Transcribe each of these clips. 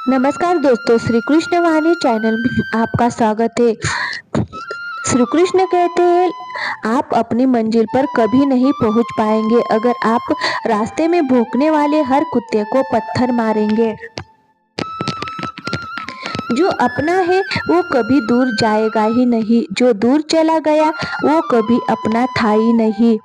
नमस्कार दोस्तों, श्री कृष्ण वाणी चैनल में आपका स्वागत है। श्री कृष्ण कहते हैं, आप अपनी मंजिल पर कभी नहीं पहुंच पाएंगे अगर आप रास्ते में भौंकने वाले हर कुत्ते को पत्थर मारेंगे। जो अपना है वो कभी दूर जाएगा ही नहीं, जो दूर चला गया वो कभी अपना था ही नहीं।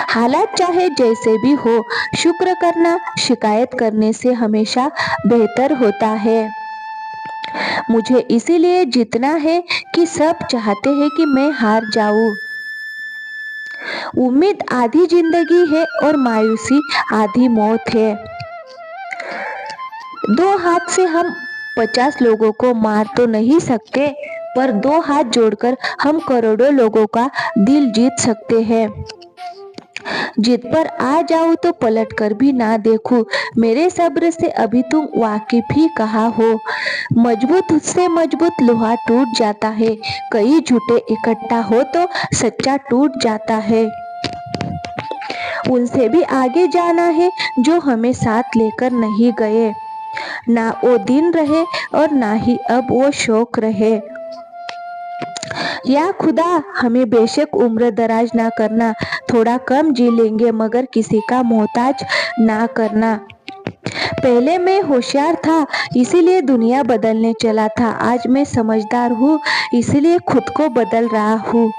हालात चाहे जैसे भी हो, शुक्र करना शिकायत करने से हमेशा बेहतर होता है। मुझे इसीलिए जीतना है कि सब चाहते हैं कि मैं हार जाऊं। उम्मीद आधी जिंदगी है और मायूसी आधी मौत है। दो हाथ से हम 50 लोगों को मार तो नहीं सकते, पर दो हाथ जोड़कर हम करोड़ों लोगों का दिल जीत सकते हैं। जिद पर आ जाऊं तो पलट कर भी ना देखूं। मेरे सब्र से अभी तुम वाकिफ ही कहा हो। मजबूत से मजबूत लोहा टूट जाता है, कई झूठे इकट्ठा हो तो सच्चा टूट जाता है। उनसे भी आगे जाना है जो हमें साथ लेकर नहीं गए। ना वो दिन रहे और ना ही अब वो शौक रहे। या खुदा हमें बेशक उम्र दराज ना करना, थोड़ा कम जी लेंगे मगर किसी का मोहताज ना करना। पहले मैं होशियार था इसीलिए दुनिया बदलने चला था, आज मैं समझदार हूँ इसीलिए खुद को बदल रहा हूँ।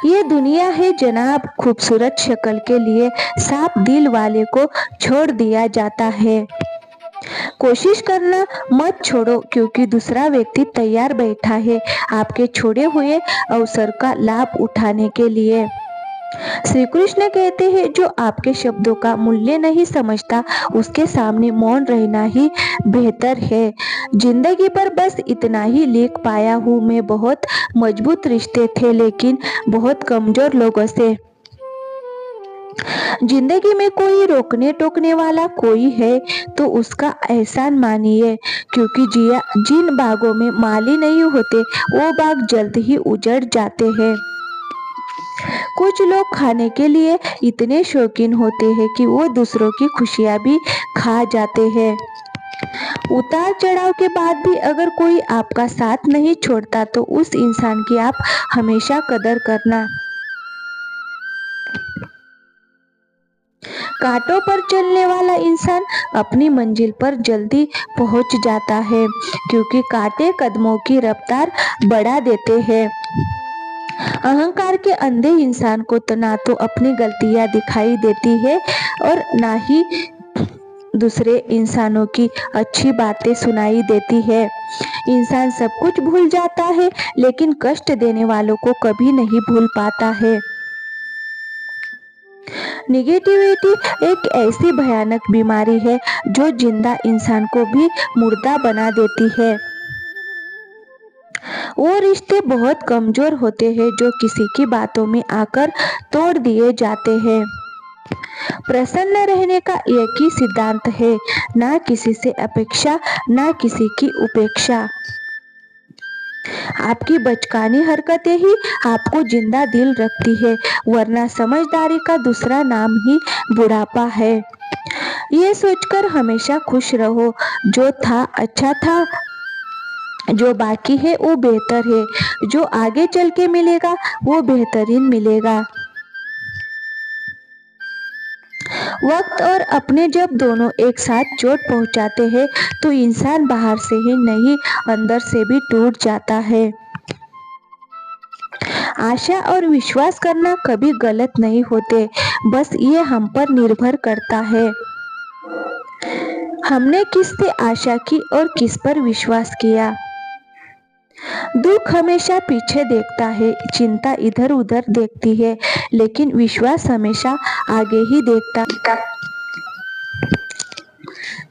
ये दुनिया है जनाब, खूबसूरत शक्ल के लिए साफ दिल वाले को छोड़ दिया जाता है। कोशिश करना मत छोड़ो, क्योंकि दूसरा व्यक्ति तैयार बैठा है आपके छोड़े हुए अवसर का लाभ उठाने के लिए। श्री कृष्ण कहते हैं, जो आपके शब्दों का मूल्य नहीं समझता उसके सामने मौन रहना ही बेहतर है। जिंदगी पर बस इतना ही लिख पाया हूँ, मैं बहुत मजबूत रिश्ते थे लेकिन बहुत कमजोर लोगों से। जिंदगी में कोई रोकने टोकने वाला कोई है तो उसका एहसान मानिए, क्योंकि जिन बागों में माली नहीं होते वो बाग जल्द ही उजड़ जाते हैं। कुछ लोग खाने के लिए इतने शौकीन होते हैं कि वो दूसरों की खुशियां भी खा जाते हैं। उतार चढ़ाव के बाद भी अगर कोई आपका साथ नहीं छोड़ता तो उस इंसान की आप हमेशा कदर करना। कांटों पर चलने वाला इंसान अपनी मंजिल पर जल्दी पहुंच जाता है, क्योंकि कांटे कदमों की रफ्तार बढ़ा देते हैं। अहंकार के अंधे इंसान को तो ना तो अपनी गलतियां दिखाई देती है और ना ही दूसरे इंसानों की अच्छी बातें सुनाई देती है। इंसान सब कुछ भूल जाता है लेकिन कष्ट देने वालों को कभी नहीं भूल पाता है। निगेटिविटी एक ऐसी भयानक बीमारी है जो जिंदा इंसान को भी मुर्दा बना देती है। वो रिश्ते बहुत कमजोर होते हैं जो किसी की बातों में आकर तोड़ दिए जाते हैं। प्रसन्न रहने का एक ही सिद्धांत है, ना किसी से अपेक्षा ना किसी की उपेक्षा। आपकी बचकानी हरकतें ही आपको जिंदा दिल रखती है, वरना समझदारी का दूसरा नाम ही बुढ़ापा है। ये सोचकर हमेशा खुश रहो, जो था अच्छा था, जो बाकी है वो बेहतर है, जो आगे चल के मिलेगा वो बेहतरीन मिलेगा। वक्त और अपने जब दोनों एक साथ चोट पहुंचाते हैं तो इंसान बाहर से ही नहीं अंदर से भी टूट जाता है। आशा और विश्वास करना कभी गलत नहीं होते, बस ये हम पर निर्भर करता है हमने किस से आशा की और किस पर विश्वास किया। दुख हमेशा पीछे देखता है, चिंता इधर उधर देखती है, लेकिन विश्वास हमेशा आगे ही देखता।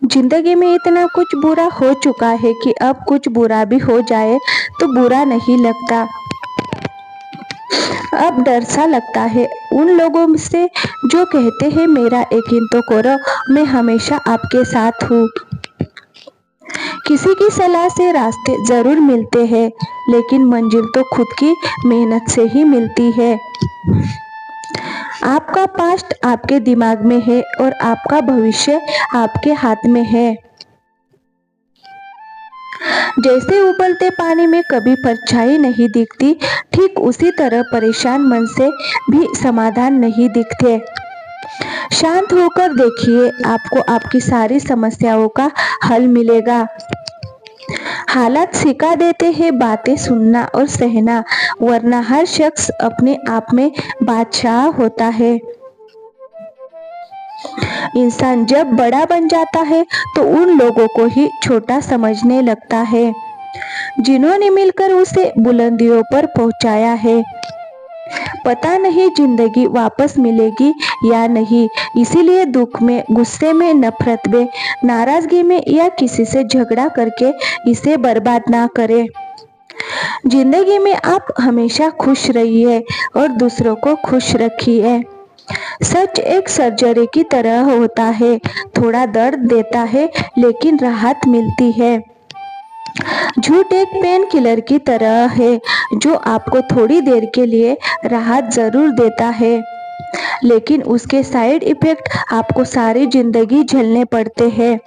जिंदगी में इतना कुछ बुरा हो चुका है कि अब कुछ बुरा भी हो जाए तो बुरा नहीं लगता। अब डर सा लगता है उन लोगों से जो कहते हैं मेरा यकीन तो करो, मैं हमेशा आपके साथ हूँ। किसी की सलाह से रास्ते जरूर मिलते हैं, लेकिन मंजिल तो खुद की मेहनत से ही मिलती है। आपका पास्ट आपके दिमाग में है और आपका भविष्य आपके हाथ में है। जैसे उबलते पानी में कभी परछाई नहीं दिखती, ठीक उसी तरह परेशान मन से भी समाधान नहीं दिखते। शांत होकर देखिए, आपको आपकी सारी समस्याओं का हल मिलेगा। हालात सिखा देते हैं बातें सुनना और सहना, वरना हर शख्स अपने आप में बादशाह होता है। इंसान जब बड़ा बन जाता है तो उन लोगों को ही छोटा समझने लगता है जिन्होंने मिलकर उसे बुलंदियों पर पहुंचाया है। पता नहीं जिंदगी वापस मिलेगी या नहीं, इसीलिए दुख में, गुस्से में, नफरत में, नाराजगी में या किसी से झगड़ा करके इसे बर्बाद ना करें। जिंदगी में आप हमेशा खुश रहिए और दूसरों को खुश रखिए। सच एक सर्जरी की तरह होता है, थोड़ा दर्द देता है लेकिन राहत मिलती है। झूठ एक पेन किलर की तरह है जो आपको थोड़ी देर के लिए राहत जरूर देता है, लेकिन उसके साइड इफेक्ट आपको सारी जिंदगी झेलने पड़ते हैं।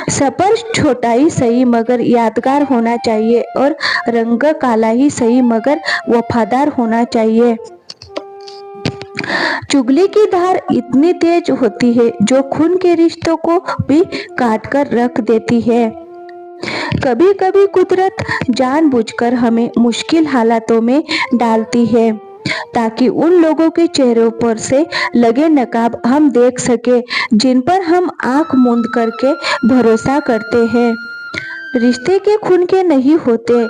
सफर छोटा ही सही मगर यादगार होना चाहिए और रंग काला ही सही मगर वफादार होना चाहिए। चुगली की धार इतनी तेज होती है जो खून के रिश्तों को भी काट कर रख देती है। कभी कभी कुदरत जानबूझकर हमें मुश्किल हालातों में डालती है ताकि उन लोगों के चेहरों पर से लगे नकाब हम देख सके जिन पर हम आंख मूंद करके भरोसा करते हैं। रिश्ते के खून के नहीं होते,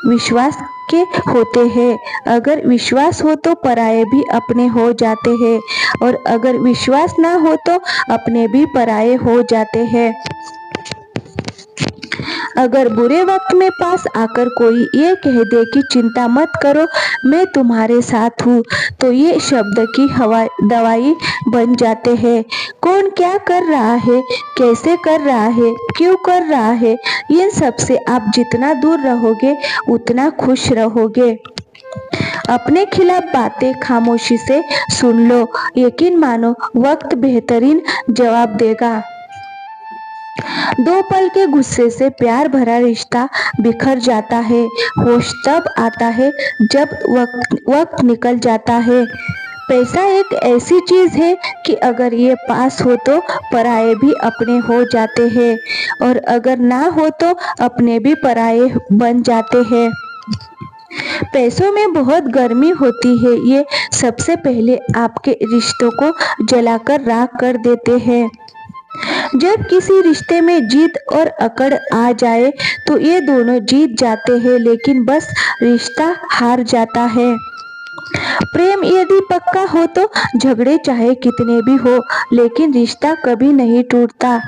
विश्वास के होते हैं। अगर विश्वास हो तो पराये भी अपने हो जाते हैं और अगर विश्वास ना हो तो अपने भी पराये हो जाते हैं। अगर बुरे वक्त में पास आकर कोई ये कह दे कि चिंता मत करो, मैं तुम्हारे साथ हूँ, तो ये शब्द की दवाई बन जाते हैं। कौन क्या कर रहा है, कैसे कर रहा है, क्यों कर रहा है, इन सब से आप जितना दूर रहोगे उतना खुश रहोगे। अपने खिलाफ बातें खामोशी से सुन लो, यकीन मानो वक्त बेहतरीन जवाब देगा। दो पल के गुस्से से प्यार भरा रिश्ता बिखर जाता है। होश तब आता है जब वक्त निकल जाता है। पैसा एक ऐसी चीज है कि अगर ये पास हो तो पराये भी अपने हो जाते हैं और अगर ना हो तो अपने भी पराये बन जाते हैं। पैसों में बहुत गर्मी होती है, ये सबसे पहले आपके रिश्तों को जलाकर राख कर देते हैं। जब किसी रिश्ते में जीत और अकड़ आ जाए तो ये दोनों जीत जाते हैं लेकिन बस रिश्ता हार जाता है। प्रेम यदि पक्का हो तो झगड़े चाहे कितने भी हो लेकिन रिश्ता कभी नहीं टूटता।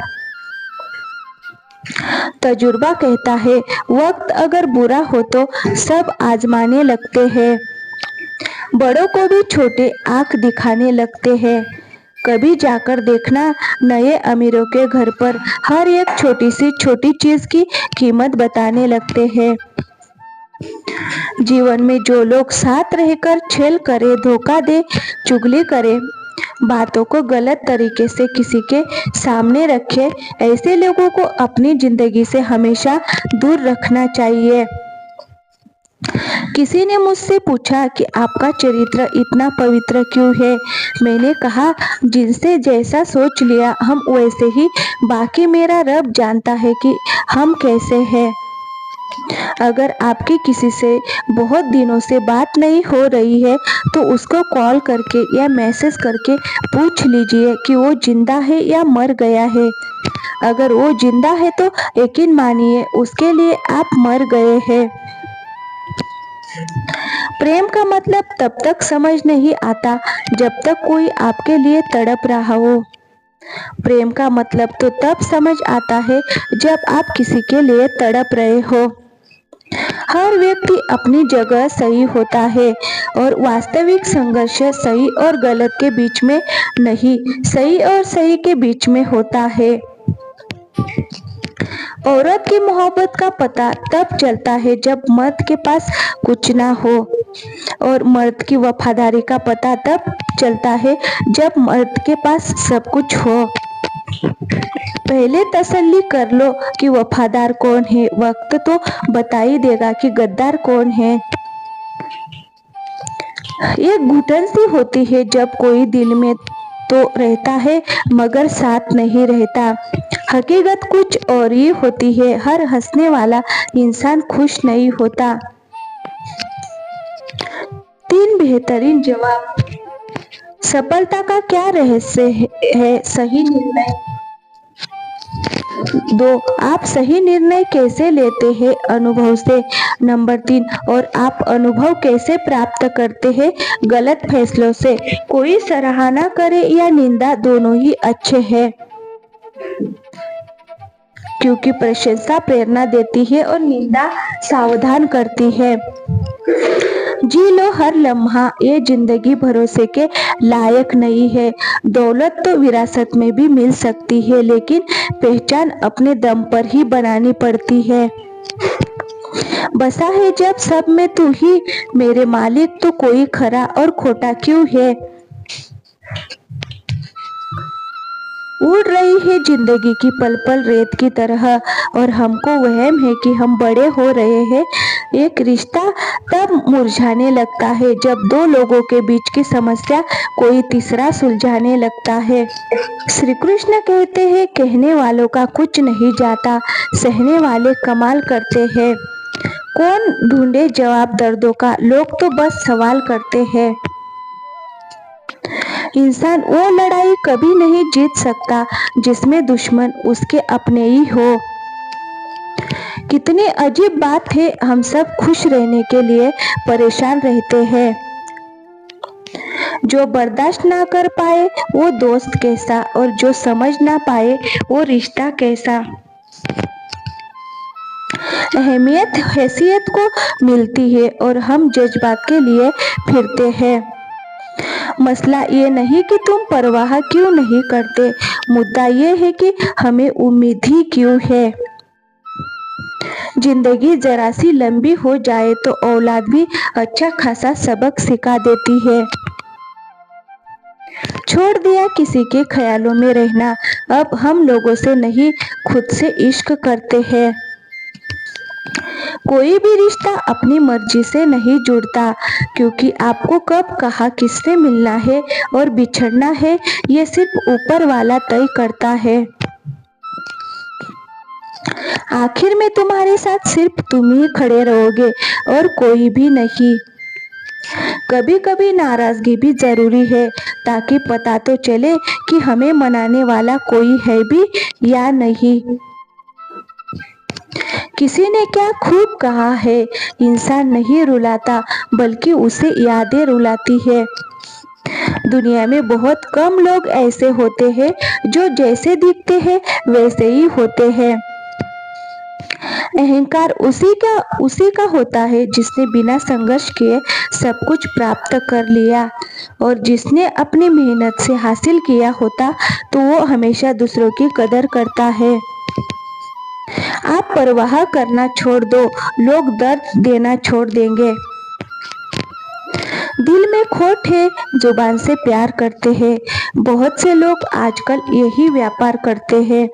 तजुर्बा कहता है वक्त अगर बुरा हो तो सब आजमाने लगते हैं, बड़ों को भी छोटे आंख दिखाने लगते हैं। कभी जाकर देखना, नए अमीरों के घर पर हर एक छोटी सी छोटी चीज की कीमत बताने लगते हैं। जीवन में जो लोग साथ रहकर छल करे, धोखा दे, चुगली करे, बातों को गलत तरीके से किसी के सामने रखे, ऐसे लोगों को अपनी जिंदगी से हमेशा दूर रखना चाहिए। किसी ने मुझसे पूछा कि आपका चरित्र इतना पवित्र क्यों है? मैंने कहा जिनसे जैसा सोच लिया हम वैसे ही, बाकी मेरा रब जानता है कि हम कैसे हैं। अगर आपकी किसी से बहुत दिनों से बात नहीं हो रही है तो उसको कॉल करके या मैसेज करके पूछ लीजिए कि वो जिंदा है या मर गया है। अगर वो जिंदा है तो यकीन मानिए उसके लिए आप मर गए हैं। प्रेम का मतलब तब तक समझ नहीं आता जब तक कोई आपके लिए तड़प रहा हो। प्रेम का मतलब तो तब समझ आता है जब आप किसी के लिए तड़प रहे हो। हर व्यक्ति अपनी जगह सही होता है और वास्तविक संघर्ष सही और गलत के बीच में नहीं, सही और सही के बीच में होता है। औरत की मोहब्बत का पता तब चलता है जब मर्द के पास कुछ ना हो। और मर्द की वफादारी का पता तब चलता है जब मर्द के पास सब कुछ हो। पहले तसल्ली कर लो कि वफादार कौन है, वक्त तो बता ही देगा कि गद्दार कौन है। एक घुटन सी होती है जब कोई दिल में तो रहता है मगर साथ नहीं रहता। हकीकत कुछ और ही होती है। हर हंसने वाला इंसान खुश नहीं होता। 3 बेहतरीन जवाब। सफलता का क्या रहस्य है? सही निर्णय। 2. आप सही निर्णय कैसे लेते हैं? अनुभव से। नंबर 3. और आप अनुभव कैसे प्राप्त करते हैं? गलत फैसलों से। कोई सराहना करे या निंदा, दोनों ही अच्छे हैं, क्योंकि प्रशंसा प्रेरणा देती है और निंदा सावधान करती है। जी लो हर लम्हा, ये जिंदगी भरोसे के लायक नहीं है। दौलत तो विरासत में भी मिल सकती है, लेकिन पहचान अपने दम पर ही बनानी पड़ती है। बसा है जब सब में तू ही मेरे मालिक, तो कोई खरा और खोटा क्यों है? उड़ रही है जिंदगी की पल पल रेत की तरह, और हमको वहम है कि हम बड़े हो रहे हैं। एक रिश्ता तब मुरझाने लगता है जब 2 लोगों के बीच की समस्या कोई तीसरा सुलझाने लगता है। श्री कृष्ण कहते हैं, कहने वालों का कुछ नहीं जाता, सहने वाले कमाल करते हैं। कौन ढूंढे जवाब दर्दों का, लोग तो बस सवाल करते हैं। इंसान वो लड़ाई कभी नहीं जीत सकता जिसमें दुश्मन उसके अपने ही हो। कितनी अजीब बात है, हम सब खुश रहने के लिए परेशान रहते हैं। जो बर्दाश्त ना कर पाए वो दोस्त कैसा, और जो समझ ना पाए वो रिश्ता कैसा। अहमियत हैसियत को मिलती है और हम जज्बात के लिए फिरते हैं। मसला ये नहीं कि तुम परवाह क्यों नहीं करते, मुद्दा ये है कि हमें उम्मीद ही क्यों है। जिंदगी जरा सी लंबी हो जाए तो औलाद भी अच्छा खासा सबक सिखा देती है। छोड़ दिया किसी के ख्यालों में रहना, अब हम लोगों से नहीं खुद से इश्क करते हैं। कोई भी रिश्ता अपनी मर्जी से नहीं जुड़ता, क्योंकि आपको कब कहा किससे मिलना है और बिछड़ना है ये सिर्फ ऊपर वाला तय करता है। आखिर में तुम्हारे साथ सिर्फ तुम ही खड़े रहोगे और कोई भी नहीं। कभी कभी नाराजगी भी जरूरी है, ताकि पता तो चले कि हमें मनाने वाला कोई है भी या नहीं। किसी ने क्या खूब कहा है, इंसान नहीं रुलाता बल्कि उसे यादें रुलाती है। दुनिया में बहुत कम लोग ऐसे होते हैं जो जैसे दिखते हैं वैसे ही होते हैं। अहंकार उसी का होता है जिसने बिना संघर्ष किए सब कुछ प्राप्त कर लिया, और जिसने अपनी मेहनत से हासिल किया होता तो वो हमेशा दूसरों की कदर करता है। आप परवाह करना छोड़ दो, लोग दर्द देना छोड़ देंगे। दिल में खोट है, जुबान से प्यार करते हैं। बहुत से लोग आजकल यही व्यापार करते हैं।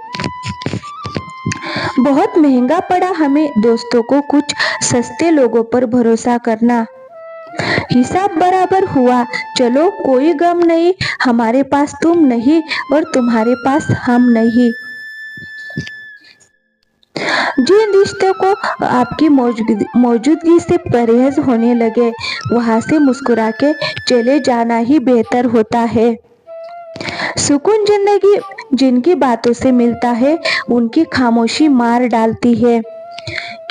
बहुत महंगा पड़ा हमें दोस्तों को कुछ सस्ते लोगों पर भरोसा करना। हिसाब बराबर हुआ, चलो कोई गम नहीं, हमारे पास तुम नहीं और तुम्हारे पास हम नहीं। जिन रिश्तों को आपकी मौजूदगी से परहेज होने लगे, वहां से मुस्कुरा के चले जाना ही बेहतर होता है। सुकून जिंदगी जिनकी बातों से मिलता है, उनकी खामोशी मार डालती है।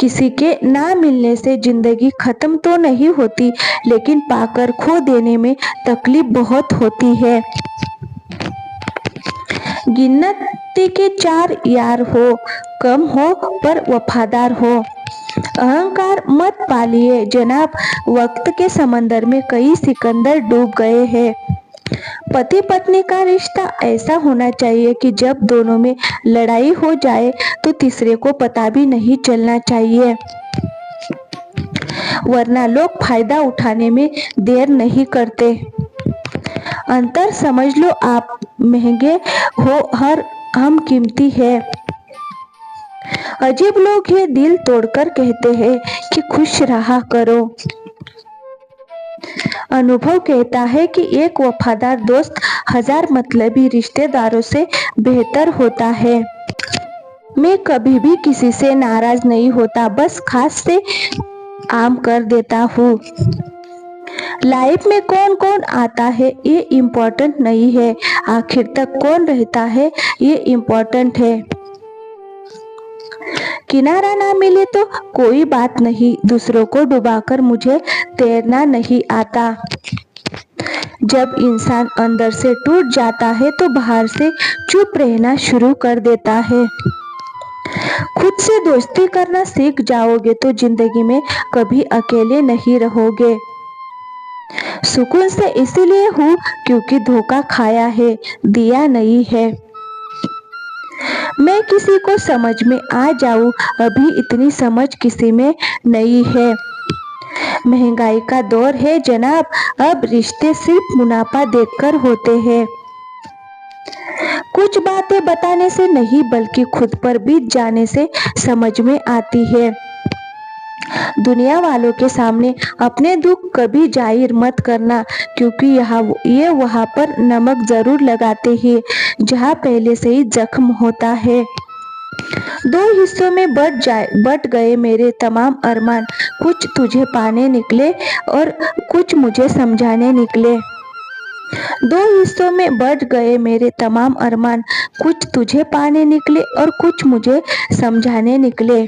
किसी के ना मिलने से जिंदगी खत्म तो नहीं होती, लेकिन पाकर खो देने में तकलीफ बहुत होती है। गिनती के 4 यार हो, कम हो पर वफादार हो। अहंकार मत पालिए जनाब, वक्त के समंदर में कई सिकंदर डूब गए हैं। पति पत्नी का रिश्ता ऐसा होना चाहिए कि जब दोनों में लड़ाई हो जाए तो तीसरे को पता भी नहीं चलना चाहिए। वरना लोग फायदा उठाने में देर नहीं करते। अंतर समझ लो, आप महंगे हो, हम कीमती है। अजीब लोग ये दिल तोड़कर कहते हैं कि खुश रहा करो। अनुभव कहता है कि एक वफादार दोस्त 1000 मतलबी रिश्तेदारों से बेहतर होता है। मैं कभी भी किसी से नाराज नहीं होता, बस खास से आम कर देता हूँ। लाइफ में कौन कौन आता है ये इम्पोर्टेंट नहीं है, आखिर तक कौन रहता है ये इम्पोर्टेंट है। किनारा ना मिले तो कोई बात नहीं, दूसरों को डुबाकर मुझे तैरना नहीं आता। जब इंसान अंदर से टूट जाता है तो बाहर से चुप रहना शुरू कर देता है। खुद से दोस्ती करना सीख जाओगे तो जिंदगी में कभी अकेले नहीं रहोगे। सुकून से इसीलिए हूँ क्योंकि धोखा खाया है, दिया नहीं है। मैं किसी को समझ में आ जाऊं, अभी इतनी समझ किसी में नहीं है। महंगाई का दौर है जनाब, अब रिश्ते सिर्फ मुनाफा देखकर होते हैं। कुछ बातें बताने से नहीं बल्कि खुद पर बीत जाने से समझ में आती है। दुनिया वालों के सामने अपने दुख कभी जाहिर मत करना, क्योंकि ये वहाँ पर नमक जरूर लगाते हैं जहाँ पहले से ही जख्म होता है। 2 हिस्सों में बट गए मेरे तमाम अरमान, कुछ तुझे पाने निकले और कुछ मुझे समझाने निकले। 2 हिस्सों में बट गए मेरे तमाम अरमान, कुछ तुझे पाने निकले और कुछ मुझे समझाने निकले।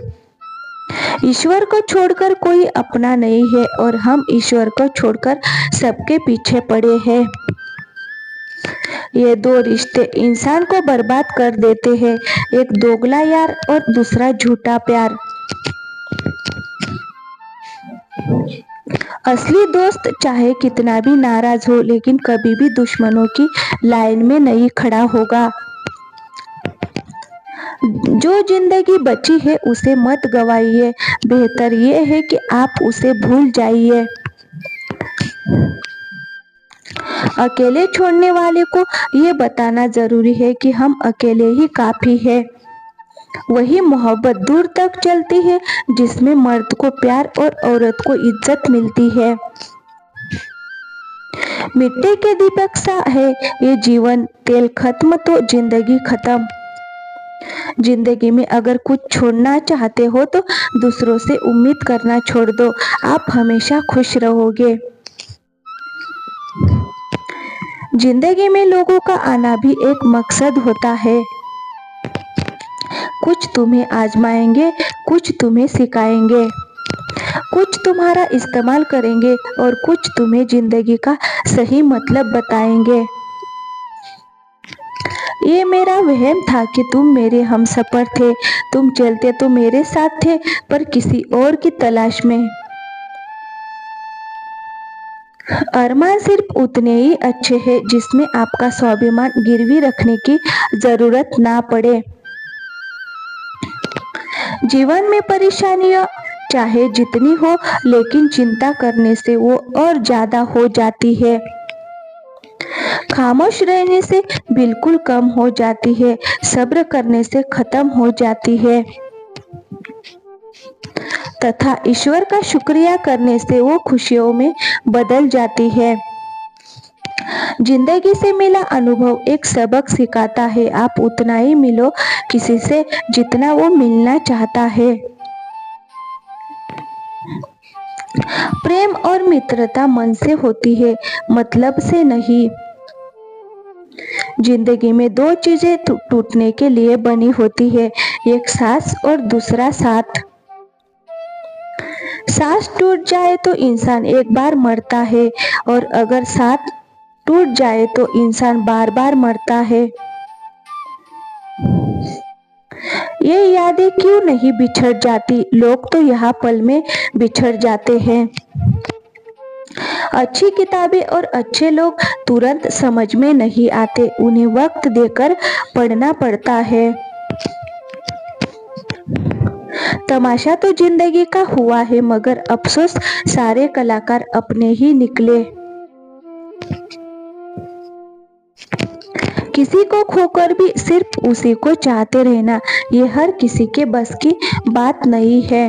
ईश्वर को छोड़कर कोई अपना नहीं है और हम ईश्वर को छोड़कर सबके पीछे पड़े हैं। ये 2 रिश्ते इंसान को बर्बाद कर देते हैं, एक दोगला यार और दूसरा झूठा प्यार। असली दोस्त चाहे कितना भी नाराज हो लेकिन कभी भी दुश्मनों की लाइन में नहीं खड़ा होगा। जो जिंदगी बची है उसे मत गवाइए, बेहतर ये है कि आप उसे भूल जाइए। अकेले छोड़ने वाले को ये बताना जरूरी है कि हम अकेले ही काफी है। वही मोहब्बत दूर तक चलती है जिसमें मर्द को प्यार और औरत को इज्जत मिलती है। मिट्टी के दीपक सा है ये जीवन, तेल खत्म तो जिंदगी खत्म। जिंदगी में अगर कुछ छोड़ना चाहते हो तो दूसरों से उम्मीद करना छोड़ दो, आप हमेशा खुश रहोगे। जिंदगी में लोगों का आना भी एक मकसद होता है। कुछ तुम्हें आजमाएंगे, कुछ तुम्हें सिखाएंगे, कुछ तुम्हारा इस्तेमाल करेंगे और कुछ तुम्हें जिंदगी का सही मतलब बताएंगे। ये मेरा वहम था कि तुम मेरे हमसफर थे, तुम चलते तो मेरे साथ थे पर किसी और की तलाश में। अरमान सिर्फ उतने ही अच्छे हैं जिसमें आपका स्वाभिमान गिरवी रखने की जरूरत ना पड़े। जीवन में परेशानियां चाहे जितनी हो लेकिन चिंता करने से वो और ज्यादा हो जाती है। खामोश रहने से बिल्कुल कम हो जाती है, सब्र करने से खत्म हो जाती है तथा ईश्वर का शुक्रिया करने से वो खुशियों में बदल जाती है। जिंदगी से मिला अनुभव एक सबक सिखाता है, आप उतना ही मिलो किसी से जितना वो मिलना चाहता है। प्रेम और मित्रता मन से होती है, मतलब से नहीं। जिंदगी में 2 चीजें टूटने के लिए बनी होती है, एक सांस और दूसरा साथ। सांस टूट जाए तो इंसान एक बार मरता है और अगर साथ टूट जाए तो इंसान बार बार मरता है। ये यादें क्यों नहीं बिछड़ जाती, लोग तो यहाँ पल में बिछड़ जाते हैं। अच्छी किताबें और अच्छे लोग तुरंत समझ में नहीं आते, उन्हें वक्त देकर पढ़ना पड़ता है। तमाशा तो जिंदगी का हुआ है, मगर अफसोस सारे कलाकार अपने ही निकले। किसी को खोकर भी सिर्फ उसी को चाहते रहना, ये हर किसी के बस की बात नहीं है।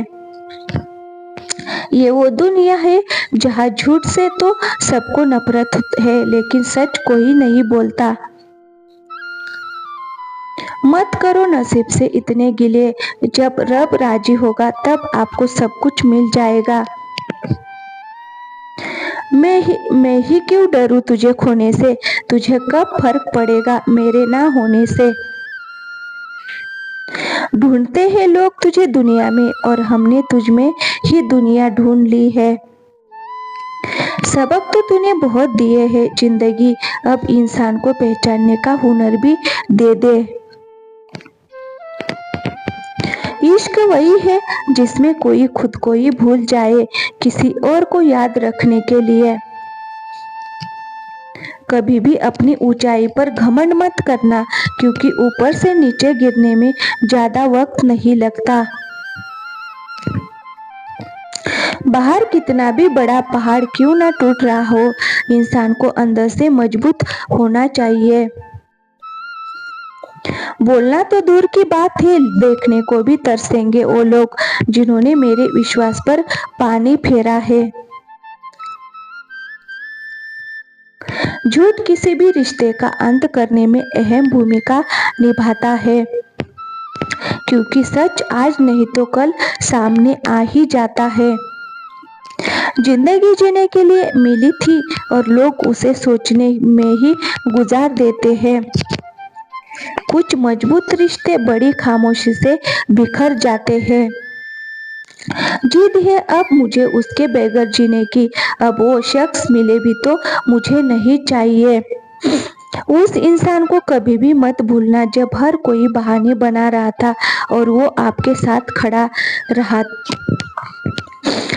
ये वो दुनिया है जहाँ झूठ से तो सबको नफरत है, लेकिन सच कोई नहीं बोलता। मत करो नसीब से इतने गिले, जब रब राजी होगा तब आपको सब कुछ मिल जाएगा। मैं ही क्यों डरूं तुझे खोने से, तुझे कब फर्क पड़ेगा मेरे ना होने से। ढूंढते हैं लोग तुझे दुनिया में, और हमने तुझ में ही दुनिया ढूंढ ली है। सबक तो तूने बहुत दिए हैं जिंदगी, अब इंसान को पहचानने का हुनर भी दे दे। इश्क वही है जिसमें कोई खुद को ही भूल जाए किसी और को याद रखने के लिए। कभी भी अपनी ऊंचाई पर घमंड मत करना, क्योंकि ऊपर से नीचे गिरने में ज्यादा वक्त नहीं लगता। बाहर कितना भी बड़ा पहाड़ क्यों ना टूट रहा हो, इंसान को अंदर से मजबूत होना चाहिए। बोलना तो दूर की बात है, देखने को भी तरसेंगे वो लोग जिन्होंने मेरे विश्वास पर पानी फेरा है। झूठ किसी भी रिश्ते का अंत करने में अहम भूमिका निभाता है, क्योंकि सच आज नहीं तो कल सामने आ ही जाता है। जिंदगी जीने के लिए मिली थी और लोग उसे सोचने में ही गुजार देते हैं। कुछ मजबूत रिश्ते बड़ी खामोशी से बिखर जाते हैं। जिद है अब मुझे उसके बगैर जीने की, अब वो शख्स मिले भी तो मुझे नहीं चाहिए। उस इंसान को कभी भी मत भूलना जब हर कोई बहाने बना रहा था और वो आपके साथ खड़ा रहा।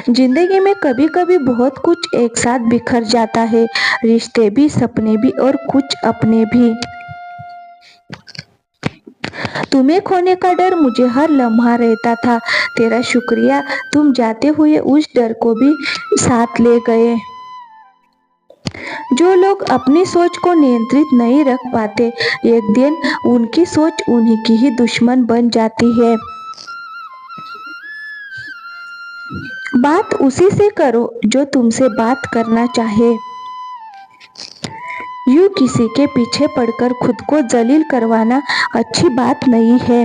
जिंदगी में कभी कभी बहुत कुछ एक साथ बिखर जाता है, रिश्ते भी, सपने भी और कुछ अपने भी। तुम्हें खोने का डर मुझे हर लम्हा रहता था, तेरा शुक्रिया तुम जाते हुए उस डर को भी साथ ले गए। जो लोग अपनी सोच को नियंत्रित नहीं रख पाते, एक दिन उनकी सोच उन्हीं की ही दुश्मन बन जाती है। बात उसी से करो जो तुमसे बात करना चाहे। यूं किसी के पीछे पड़कर खुद को जलील करवाना अच्छी बात नहीं है।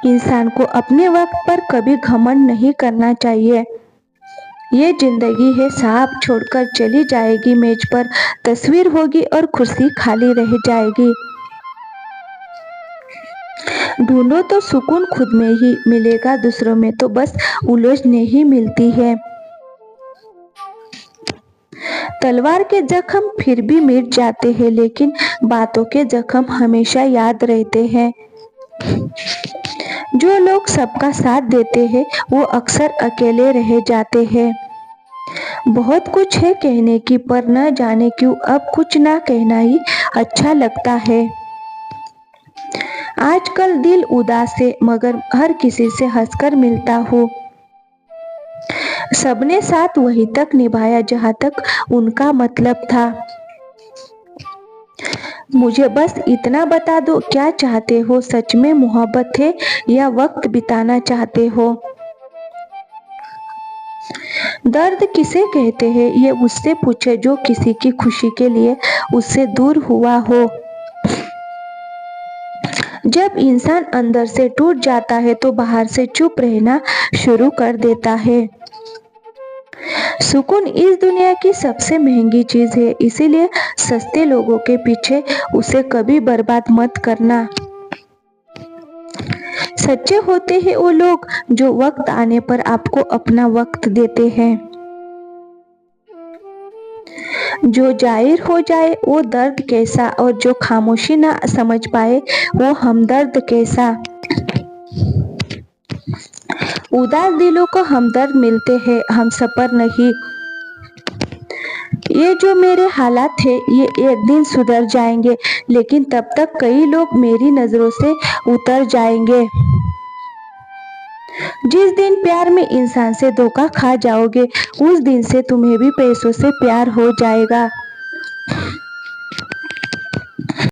इंसान को अपने वक्त पर कभी घमंड नहीं करना चाहिए। ये जिंदगी है, साहब छोड़कर चली जाएगी, मेज पर तस्वीर होगी और कुर्सी खाली रह जाएगी। ढूंढो तो सुकून खुद में ही मिलेगा, दूसरों में तो बस उलझने ही मिलती है। तलवार के जख्म फिर भी मिट जाते हैं, लेकिन बातों के जख्म हमेशा याद रहते हैं। जो लोग सबका साथ देते हैं वो अक्सर अकेले रह जाते हैं। बहुत कुछ है कहने की, पर न जाने क्यों अब कुछ ना कहना ही अच्छा लगता है। आजकल दिल उदास है, मगर हर किसी से हंसकर मिलता हूँ। सबने साथ वहीं तक निभाया जहाँ तक उनका मतलब था। मुझे बस इतना बता दो, क्या चाहते हो, सच में मोहब्बत है या वक्त बिताना चाहते हो। दर्द किसे कहते हैं ये उससे पूछे जो किसी की खुशी के लिए उससे दूर हुआ हो। जब इंसान अंदर से टूट जाता है तो बाहर से चुप रहना शुरू कर देता है। सुकून इस दुनिया की सबसे महंगी चीज है, इसीलिए सस्ते लोगों के पीछे उसे कभी बर्बाद मत करना। सच्चे होते हैं वो लोग जो वक्त आने पर आपको अपना वक्त देते हैं। जो जाहिर हो जाए वो दर्द कैसा, और जो खामोशी ना समझ पाए वो हमदर्द कैसा। उदास दिलों को हमदर्द मिलते हैं, हम सफर नहीं। ये जो मेरे हालात है ये एक दिन सुधर जाएंगे, लेकिन तब तक कई लोग मेरी नजरों से उतर जाएंगे। जिस दिन प्यार में इंसान से धोखा खा जाओगे उस दिन से तुम्हें भी पैसों से प्यार हो जाएगा।